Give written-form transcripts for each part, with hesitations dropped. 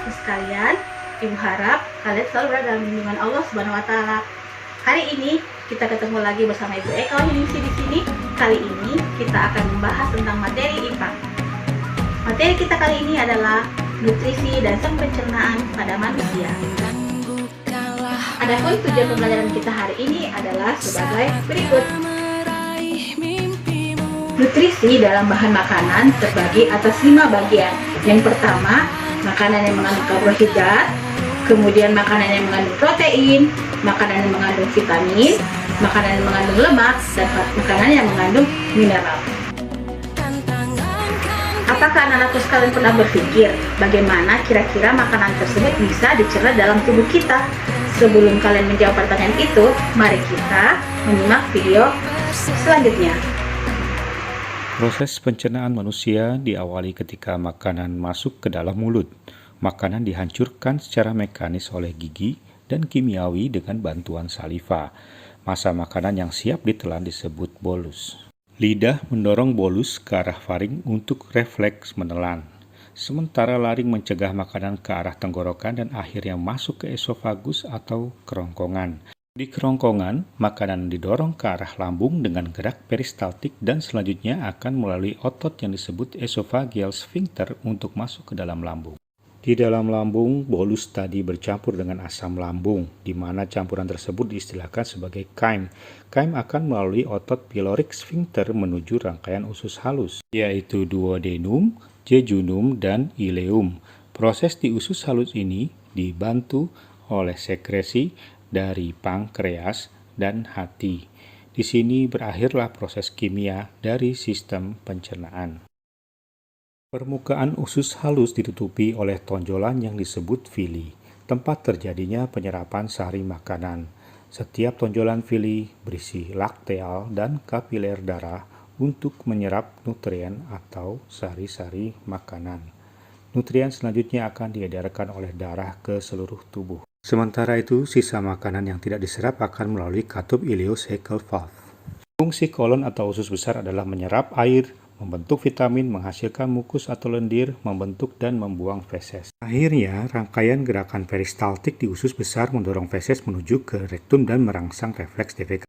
anakku sekalian, Ibu harap kalian selalu berada dalam lindungan Allah Subhanahu wa taala. Hari ini kita ketemu lagi bersama Ibu Eka Wahyuningsi di sini. Kali ini kita akan membahas tentang materi IPA. Materi kita kali ini adalah nutrisi dan sistem pencernaan pada manusia. Adapun tujuan pembelajaran kita hari ini adalah sebagai berikut. Nutrisi dalam bahan makanan terbagi atas 5 bagian. Yang pertama, makanan yang mengandung karbohidrat, kemudian makanan yang mengandung protein, makanan yang mengandung vitamin, makanan yang mengandung lemak, dan makanan yang mengandung mineral. Apakah anak-anakku sekalian pernah berpikir bagaimana kira-kira makanan tersebut bisa dicerna dalam tubuh kita? Sebelum kalian menjawab pertanyaan itu, mari kita menyimak video selanjutnya. Proses pencernaan manusia diawali ketika makanan masuk ke dalam mulut. Makanan dihancurkan secara mekanis oleh gigi dan kimiawi dengan bantuan saliva. Masa makanan yang siap ditelan disebut bolus. Lidah mendorong bolus ke arah faring untuk refleks menelan. Sementara laring mencegah makanan ke arah tenggorokan dan akhirnya masuk ke esofagus atau kerongkongan. Di kerongkongan, makanan didorong ke arah lambung dengan gerak peristaltik dan selanjutnya akan melalui otot yang disebut esophageal sphincter untuk masuk ke dalam lambung. Di dalam lambung, bolus tadi bercampur dengan asam lambung, di mana campuran tersebut diistilahkan sebagai chyme. Chyme akan melalui otot pyloric sphincter menuju rangkaian usus halus, yaitu duodenum, jejunum, dan ileum. Proses di usus halus ini dibantu oleh sekresi dari pankreas dan hati. Di sini berakhirlah proses kimia dari sistem pencernaan. Permukaan usus halus ditutupi oleh tonjolan yang disebut villi, tempat terjadinya penyerapan sari makanan. Setiap tonjolan villi berisi lakteal dan kapiler darah untuk menyerap nutrien atau sari-sari makanan. Nutrien selanjutnya akan diedarkan oleh darah ke seluruh tubuh. Sementara itu, sisa makanan yang tidak diserap akan melalui katup ileocecal valve. Fungsi kolon atau usus besar adalah menyerap air, membentuk vitamin, menghasilkan mukus atau lendir, membentuk dan membuang feses. Akhirnya, rangkaian gerakan peristaltik di usus besar mendorong feses menuju ke rektum dan merangsang refleks defekasi.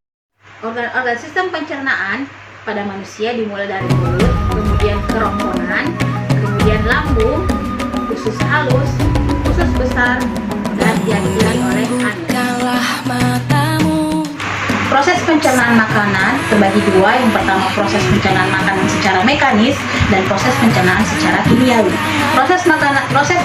Organ-organ sistem pencernaan pada manusia dimulai dari mulut, kemudian kerongkongan, kemudian lambung, usus halus, usus besar, dan diakhiri oleh anus. Proses pencernaan makanan terbagi dua. Yang pertama, proses pencernaan makanan secara mekanis dan proses pencernaan secara kimiawi. Proses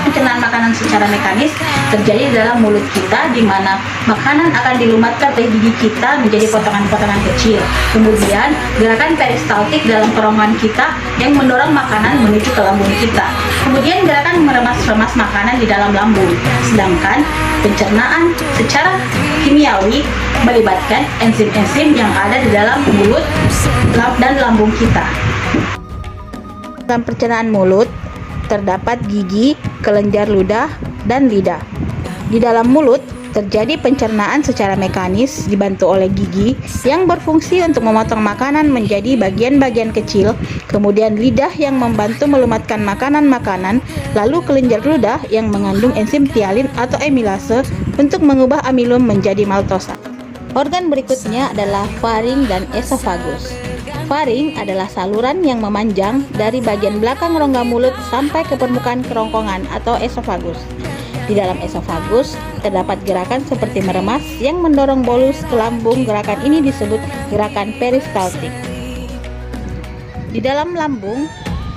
pencernaan makanan secara mekanis terjadi dalam mulut kita, di mana makanan akan dilumatkan oleh gigi kita menjadi potongan-potongan kecil. Kemudian gerakan peristaltik dalam kerongkongan kita yang mendorong makanan menuju ke lambung kita. Kemudian gerakan meremas-remas makanan di dalam lambung. Sedangkan pencernaan secara kimiawi melibatkan enzim-enzim yang ada di dalam mulut dan lambung kita. Dalam pencernaan mulut terdapat gigi, kelenjar ludah, dan lidah. Di dalam mulut terjadi pencernaan secara mekanis dibantu oleh gigi yang berfungsi untuk memotong makanan menjadi bagian-bagian kecil, kemudian lidah yang membantu melumatkan makanan-makanan, lalu kelenjar ludah yang mengandung enzim tialin atau amilase untuk mengubah amilum menjadi maltosa. Organ berikutnya adalah faring dan esofagus. Faring adalah saluran yang memanjang dari bagian belakang rongga mulut sampai ke permukaan kerongkongan atau esofagus. Di dalam esofagus terdapat gerakan seperti meremas yang mendorong bolus ke lambung. Gerakan ini disebut gerakan peristaltik. Di dalam lambung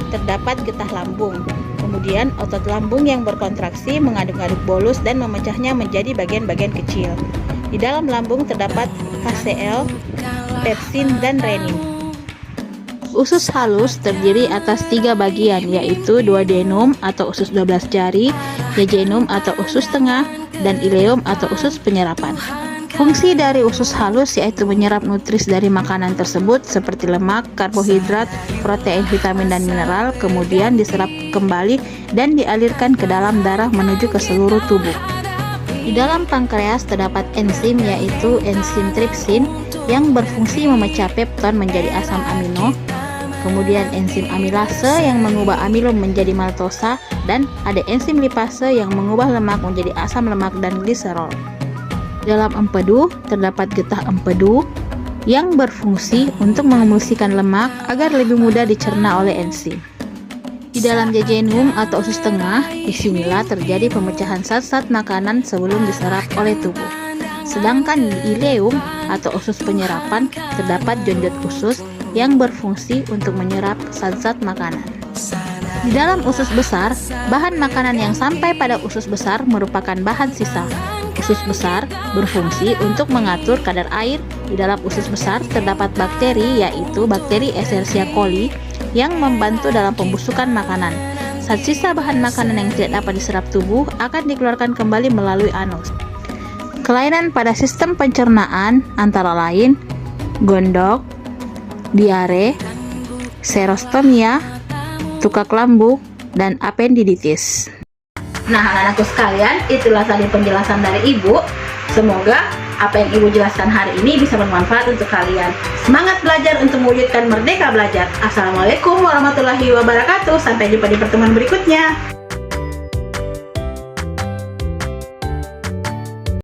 terdapat getah lambung. Kemudian otot lambung yang berkontraksi mengaduk-aduk bolus dan memecahnya menjadi bagian-bagian kecil. Di dalam lambung terdapat HCl, pepsin, dan renin. Usus halus terdiri atas 3 bagian, yaitu duodenum atau usus 12 jari, jejunum atau usus tengah, dan ileum atau usus penyerapan. Fungsi dari usus halus yaitu menyerap nutrisi dari makanan tersebut seperti lemak, karbohidrat, protein, vitamin, dan mineral, kemudian diserap kembali dan dialirkan ke dalam darah menuju ke seluruh tubuh. Di dalam pankreas terdapat enzim yaitu enzim tripsin yang berfungsi memecah pepton menjadi asam amino, kemudian enzim amilase yang mengubah amilum menjadi maltosa, dan ada enzim lipase yang mengubah lemak menjadi asam lemak dan gliserol. Dalam empedu terdapat getah empedu yang berfungsi untuk mengemulsikan lemak agar lebih mudah dicerna oleh enzim. Di dalam jejunum atau usus tengah, disinilah terjadi pemecahan zat-zat makanan sebelum diserap oleh tubuh. Sedangkan di ileum atau usus penyerapan terdapat jonjot usus yang berfungsi untuk menyerap zat-zat makanan. Di dalam usus besar, bahan makanan yang sampai pada usus besar merupakan bahan sisa. Usus besar berfungsi untuk mengatur kadar air. Di dalam usus besar terdapat bakteri, yaitu bakteri Escherichia coli yang membantu dalam pembusukan makanan. Saat sisa bahan makanan yang tidak dapat diserap tubuh akan dikeluarkan kembali melalui anus. Kelainan pada sistem pencernaan antara lain gondok, diare, serostomia, tukak lambung, dan apendiditis. Nah, anak-anakku sekalian, itulah tadi penjelasan dari Ibu. Semoga apa yang Ibu jelaskan hari ini bisa bermanfaat untuk kalian. Semangat belajar untuk mewujudkan merdeka belajar. Assalamualaikum warahmatullahi wabarakatuh. Sampai jumpa di pertemuan berikutnya.